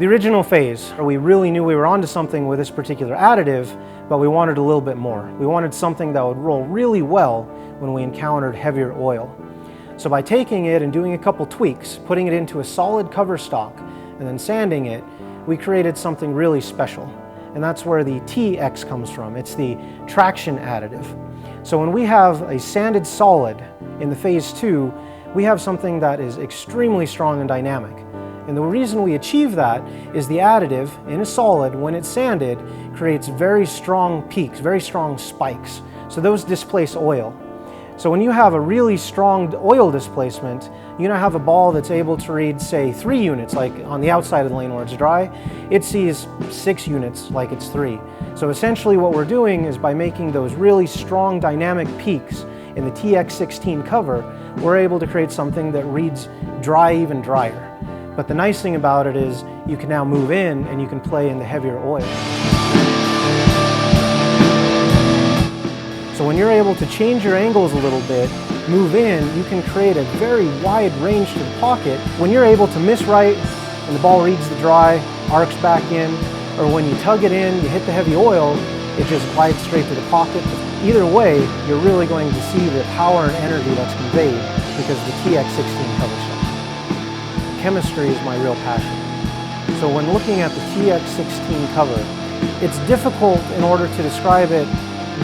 The original Phaze, we really knew we were onto something with this particular additive, but we wanted a little bit more. We wanted something that would roll really well when we encountered heavier oil. So by taking it and doing a couple tweaks, putting it into a solid cover stock, and then sanding it, we created something really special. And that's where the TX comes from. It's the traction additive. So when we have a sanded solid in the Phaze II, we have something that is extremely strong and dynamic. And the reason we achieve that is the additive in a solid, when it's sanded, creates very strong peaks, very strong spikes. So those displace oil. So when you have a really strong oil displacement, you now have a ball that's able to read, say, 3 units, like on the outside of the lane where it's dry. It sees 6 units like it's 3. So essentially what we're doing is by making those really strong dynamic peaks in the TX-16 cover, we're able to create something that reads dry even drier. But the nice thing about it is you can now move in and you can play in the heavier oil. So when you're able to change your angles a little bit, move in, you can create a very wide range to the pocket. When you're able to miss right and the ball reads the dry, arcs back in, or when you tug it in, you hit the heavy oil, it just glides straight to the pocket. Either way, you're really going to see the power and energy that's conveyed because of the TX-16 cover stock. Chemistry is my real passion. So when looking at the TX-16 cover, it's difficult in order to describe it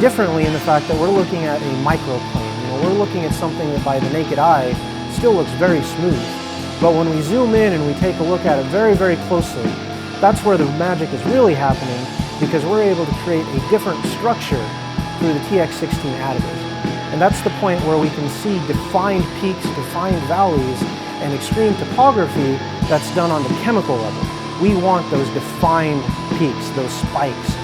differently in the fact that we're looking at a microplane. We're looking at something that by the naked eye still looks very smooth. But when we zoom in and we take a look at it very, very closely, that's where the magic is really happening, because we're able to create a different structure through the TX-16 additive. And that's the point where we can see defined peaks, defined valleys, and extreme topography that's done on the chemical level. We want those defined peaks, those spikes,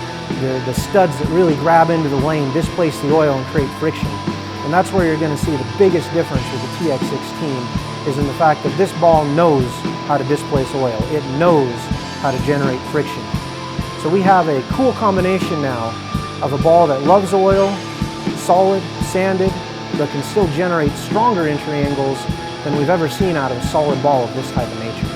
the studs that really grab into the lane, displace the oil, and create friction. And that's where you're going to see the biggest difference with the TX-16 is in the fact that this ball knows how to displace oil. It knows how to generate friction. So we have a cool combination now of a ball that loves oil, solid, sanded, but can still generate stronger entry angles than we've ever seen out of a solid ball of this type of nature.